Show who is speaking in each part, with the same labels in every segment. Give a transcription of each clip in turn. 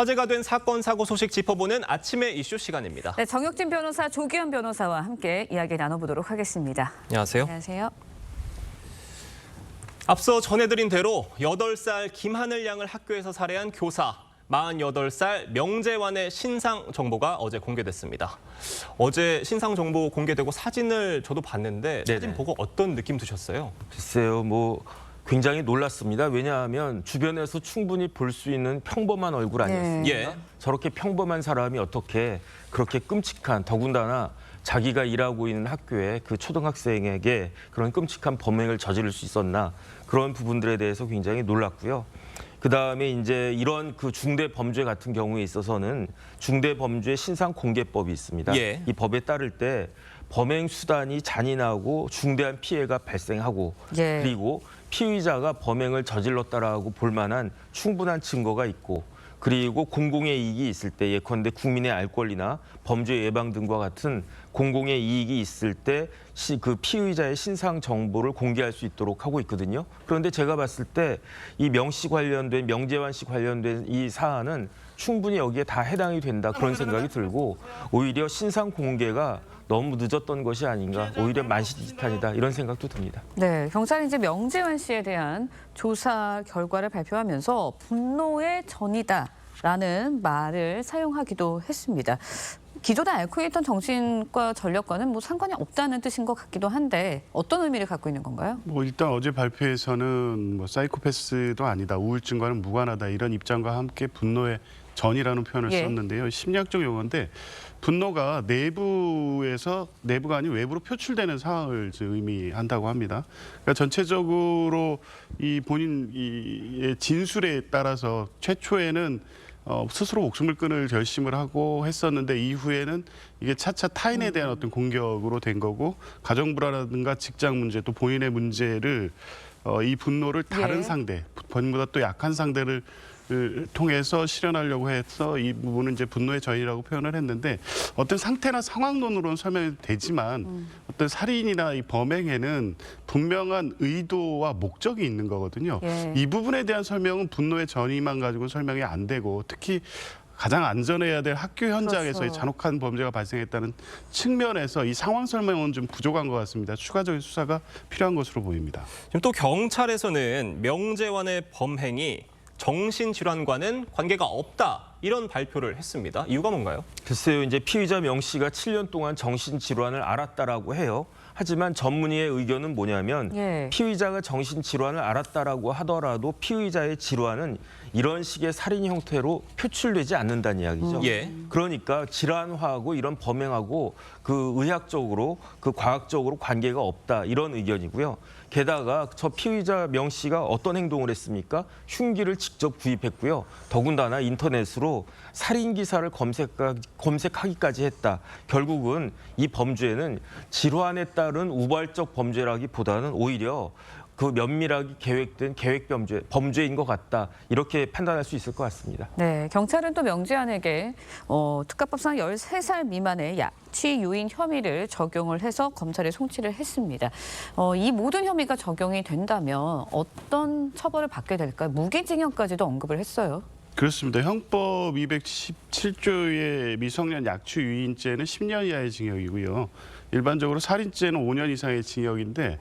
Speaker 1: 화제가 된 사건, 사고 소식 짚어보는 아침의 이슈 시간입니다.
Speaker 2: 네, 정혁진 변호사, 조기현 변호사와 함께 이야기 나눠보도록 하겠습니다.
Speaker 1: 안녕하세요.
Speaker 2: 안녕하세요.
Speaker 1: 앞서 전해드린 대로 8살 김하늘 양을 학교에서 살해한 교사, 48살 명재환의 신상 정보가 어제 공개됐습니다. 어제 신상 정보 공개되고 사진을 저도 봤는데 사진
Speaker 3: 네네.
Speaker 1: 보고 어떤 느낌 드셨어요?
Speaker 3: 글쎄요, 굉장히 놀랐습니다. 왜냐하면 주변에서 충분히 볼 수 있는 평범한 얼굴 아니었습니까?
Speaker 1: 예.
Speaker 3: 저렇게 평범한 사람이 어떻게 그렇게 끔찍한, 더군다나 자기가 일하고 있는 학교에 그 초등학생에게 그런 끔찍한 범행을 저지를 수 있었나, 그런 부분들에 대해서 굉장히 놀랐고요. 그다음에 이제 이런 그 중대 범죄 같은 경우에 있어서는 중대 범죄 신상 공개법이 있습니다.
Speaker 1: 예.
Speaker 3: 이 법에 따를 때 범행 수단이 잔인하고 중대한 피해가 발생하고
Speaker 2: 예.
Speaker 3: 그리고 피의자가 범행을 저질렀다라고 볼 만한 충분한 증거가 있고, 그리고 공공의 이익이 있을 때, 예컨대 국민의 알 권리나 범죄 예방 등과 같은 공공의 이익이 있을 때 그 피의자의 신상 정보를 공개할 수 있도록 하고 있거든요. 그런데 제가 봤을 때 이 명재환 씨 관련된 이 사안은 충분히 여기에 다 해당이 된다, 그런 생각이 들고, 오히려 신상 공개가 너무 늦었던 것이 아닌가, 오히려 만시지탄이다, 이런 생각도 듭니다.
Speaker 2: 네, 경찰이 이제 명재환 씨에 대한 조사 결과를 발표하면서 분노의 전이다라는 말을 사용하기도 했습니다. 기존에 앓고 있던 정신과 전력과는 상관이 없다는 뜻인 것 같기도 한데 어떤 의미를 갖고 있는 건가요?
Speaker 4: 일단 어제 발표에서는 사이코패스도 아니다, 우울증과는 무관하다, 이런 입장과 함께 분노의 전이라는 표현을
Speaker 2: 예.
Speaker 4: 썼는데요. 심리학적 용어인데, 분노가 내부가 아닌 외부로 표출되는 상황을 의미한다고 합니다. 그러니까 전체적으로 이 본인의 진술에 따라서 최초에는 스스로 목숨을 끊을 결심을 하고 했었는데, 이후에는 이게 차차 타인에 대한 어떤 공격으로 된 거고, 가정 불화라든가 직장 문제, 또 본인의 문제를 이 분노를 다른
Speaker 2: 예.
Speaker 4: 상대, 본인보다 또 약한 상대를 통해서 실현하려고 해서 이 부분은 이제 분노의 전이라고 표현을 했는데, 어떤 상태나 상황론으로는 설명이 되지만 어떤 살인이나 이 범행에는 분명한 의도와 목적이 있는 거거든요.
Speaker 2: 예.
Speaker 4: 이 부분에 대한 설명은 분노의 전이만 가지고 설명이 안 되고, 특히 가장 안전해야 될 학교 현장에서
Speaker 2: 그렇죠.
Speaker 4: 이 잔혹한 범죄가 발생했다는 측면에서 이 상황 설명은 좀 부족한 것 같습니다. 추가적인 수사가 필요한 것으로 보입니다.
Speaker 1: 지금 또 경찰에서는 명재환의 범행이 정신질환과는 관계가 없다, 이런 발표를 했습니다. 이유가 뭔가요?
Speaker 3: 글쎄요, 이제 피의자 명 씨가 7년 동안 정신질환을 앓았다라고 해요. 하지만 전문의의 의견은 뭐냐면,
Speaker 2: 예.
Speaker 3: 피의자가 정신질환을 앓았다라고 하더라도 피의자의 질환은 이런 식의 살인 형태로 표출되지 않는다는 이야기죠.
Speaker 1: 예.
Speaker 3: 그러니까 질환화하고 이런 범행하고 그 의학적으로, 그 과학적으로 관계가 없다, 이런 의견이고요. 게다가 저 피의자 명 씨가 어떤 행동을 했습니까? 흉기를 직접 구입했고요. 더군다나 인터넷으로 살인 기사를 검색하기까지 했다. 결국은 이 범죄는 질환에 따른 우발적 범죄라기보다는 오히려 그 면밀하게 계획된 범죄인 것 같다, 이렇게 판단할 수 있을 것 같습니다.
Speaker 2: 네, 경찰은 또 명재환에게 특가법상 13살 미만의 약취 유인 혐의를 적용을 해서 검찰에 송치를 했습니다. 이 모든 혐의가 적용이 된다면 어떤 처벌을 받게 될까요? 무기징역까지도 언급을 했어요.
Speaker 4: 그렇습니다. 형법 217조의 미성년 약취 유인죄는 10년 이하의 징역이고요. 일반적으로 살인죄는 5년 이상의 징역인데,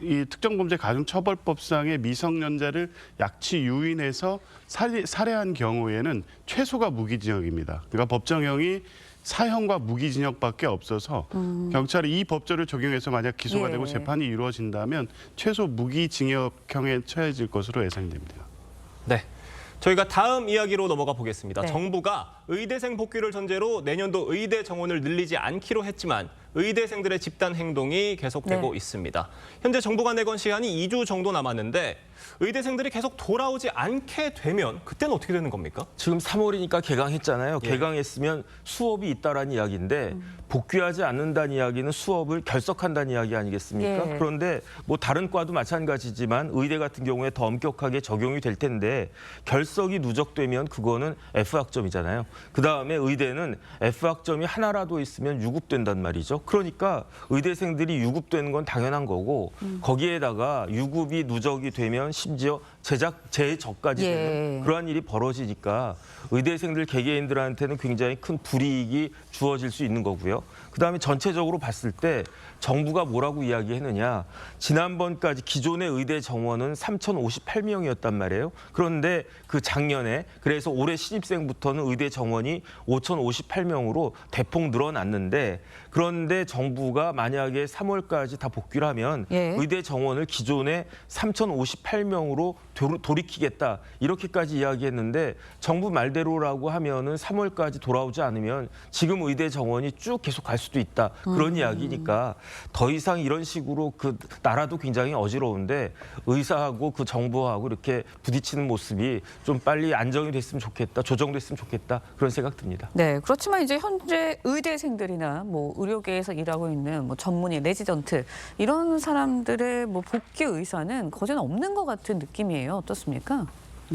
Speaker 4: 이 특정범죄 가중처벌법상의 미성년자를 약취 유인해서 살해한 경우에는 최소가 무기징역입니다. 그러니까 법정형이 사형과 무기징역밖에 없어서 경찰이 이 법조를 적용해서 만약 기소가
Speaker 2: 예.
Speaker 4: 되고 재판이 이루어진다면 최소 무기징역형에 처해질 것으로 예상됩니다.
Speaker 1: 네. 저희가 다음 이야기로 넘어가 보겠습니다.
Speaker 2: 네.
Speaker 1: 정부가 의대생 복귀를 전제로 내년도 의대 정원을 늘리지 않기로 했지만 의대생들의 집단 행동이 계속되고
Speaker 2: 네.
Speaker 1: 있습니다. 현재 정부가 내건 시한이 2주 정도 남았는데 의대생들이 계속 돌아오지 않게 되면 그때는 어떻게 되는 겁니까?
Speaker 3: 지금 3월이니까 개강했잖아요.
Speaker 1: 예.
Speaker 3: 개강했으면 수업이 있다라는 이야기인데, 복귀하지 않는다는 이야기는 수업을 결석한다는 이야기 아니겠습니까?
Speaker 2: 예.
Speaker 3: 그런데 다른 과도 마찬가지지만 의대 같은 경우에 더 엄격하게 적용이 될 텐데, 결석이 누적되면 그거는 F학점이잖아요. 그다음에 의대는 F학점이 하나라도 있으면 유급된단 말이죠. 그러니까 의대생들이 유급되는 건 당연한 거고, 거기에다가 유급이 누적이 되면 심지어 제적까지
Speaker 2: 예.
Speaker 3: 되는 그러한 일이 벌어지니까 의대생들 개개인들한테는 굉장히 큰 불이익이 주어질 수 있는 거고요. 그다음에 전체적으로 봤을 때 정부가 뭐라고 이야기했느냐. 지난번까지 기존의 의대 정원은 3,058명이었단 말이에요. 그런데 그 작년에 그래서 올해 신입생부터는 의대 정원이 5,058명으로 대폭 늘어났는데 그런데 정부가 만약에 3월까지 다 복귀를 하면
Speaker 2: 예.
Speaker 3: 의대 정원을 기존의 3,058명으로 돌이키겠다 이렇게까지 이야기했는데 정부 말대로라고 하면은 3월까지 돌아오지 않으면 지금 의대 정원이 쭉 계속 갈 수도 있다 그런 이야기니까 더 이상 이런 식으로 그 나라도 굉장히 어지러운데 의사하고 그 정부하고 이렇게 부딪히는 모습이 좀 빨리 안정이 됐으면 좋겠다 조정됐으면 좋겠다 그런 생각 듭니다.
Speaker 2: 네, 그렇지만 이제 현재 의대생들이나 뭐 의료계에서 일하고 있는 뭐 전문의, 레지던트 이런 사람들의 뭐 복귀 의사는 거진 없는 것 같은 느낌이에요. 어떻습니까?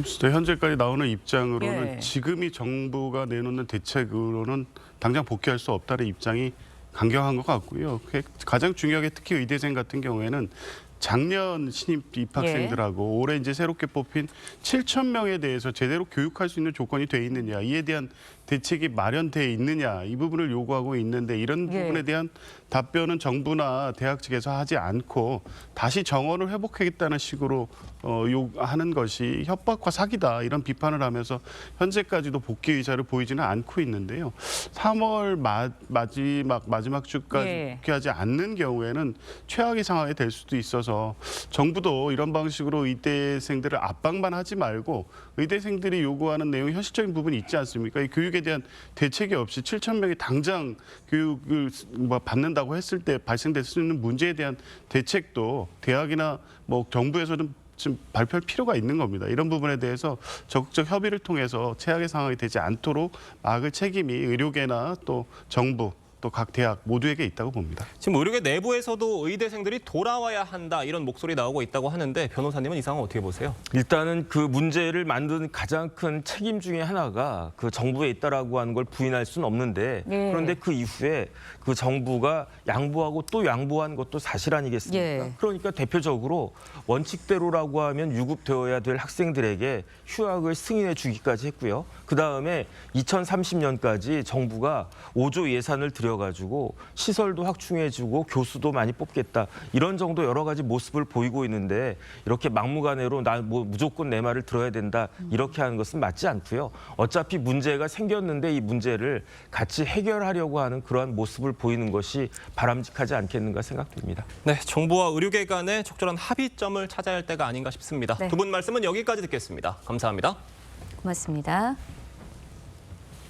Speaker 4: 진짜 현재까지 나오는 입장으로는
Speaker 2: 예.
Speaker 4: 지금이 정부가 내놓는 대책으로는 당장 복귀할 수 없다는 입장이 강경한 것 같고요. 가장 중요하게 특히 의대생 같은 경우에는 작년 신입 입학생들하고 올해 이제 새롭게 뽑힌 7,000명에 대해서 제대로 교육할 수 있는 조건이 돼 있느냐, 이에 대한 대책이 마련돼 있느냐 이 부분을 요구하고 있는데 이런
Speaker 2: 예.
Speaker 4: 부분에 대한 답변은 정부나 대학 측에서 하지 않고 다시 정원을 회복하겠다는 식으로 요구하는 것이 협박과 사기다 이런 비판을 하면서 현재까지도 복귀 의사를 보이지는 않고 있는데요. 3월 마지막 주까지
Speaker 2: 예.
Speaker 4: 복귀하지 않는 경우에는 최악의 상황이 될 수도 있어서 정부도 이런 방식으로 의대생들을 압박만 하지 말고 의대생들이 요구하는 내용 현실적인 부분이 있지 않습니까? 이 교육에 대한 대책이 없이 7,000명이 당장 교육을 받는다고 했을 때 발생될 수 있는 문제에 대한 대책도 대학이나 뭐 정부에서는 좀 발표할 필요가 있는 겁니다. 이런 부분에 대해서 적극적 협의를 통해서 최악의 상황이 되지 않도록 막을 책임이 의료계나 또 정부 또 각 대학 모두에게 있다고 봅니다.
Speaker 1: 지금 의료계 내부에서도 의대생들이 돌아와야 한다 이런 목소리 나오고 있다고 하는데 변호사님은 이 상황 어떻게 보세요?
Speaker 3: 일단은 그 문제를 만든 가장 큰 책임 중에 하나가 그 정부에 있다라고 하는 걸 부인할 수는 없는데
Speaker 2: 예.
Speaker 3: 그런데 그 이후에 그 정부가 양보하고 또 양보한 것도 사실 아니겠습니까?
Speaker 2: 예.
Speaker 3: 그러니까 대표적으로 원칙대로라고 하면 유급되어야 될 학생들에게 휴학을 승인해 주기까지 했고요. 그다음에 2030년까지 정부가 5조 예산을 들여가지고 시설도 확충해주고 교수도 많이 뽑겠다. 이런 정도 여러 가지 모습을 보이고 있는데 이렇게 막무가내로 나 뭐 무조건 내 말을 들어야 된다. 이렇게 하는 것은 맞지 않고요. 어차피 문제가 생겼는데 이 문제를 같이 해결하려고 하는 그러한 모습을 보이는 것이 바람직하지 않겠는가 생각됩니다.
Speaker 1: 네, 정부와 의료계 간의 적절한 합의점을 찾아야 할 때가 아닌가 싶습니다.
Speaker 2: 네.
Speaker 1: 두 분 말씀은 여기까지 듣겠습니다. 감사합니다.
Speaker 2: 고맙습니다.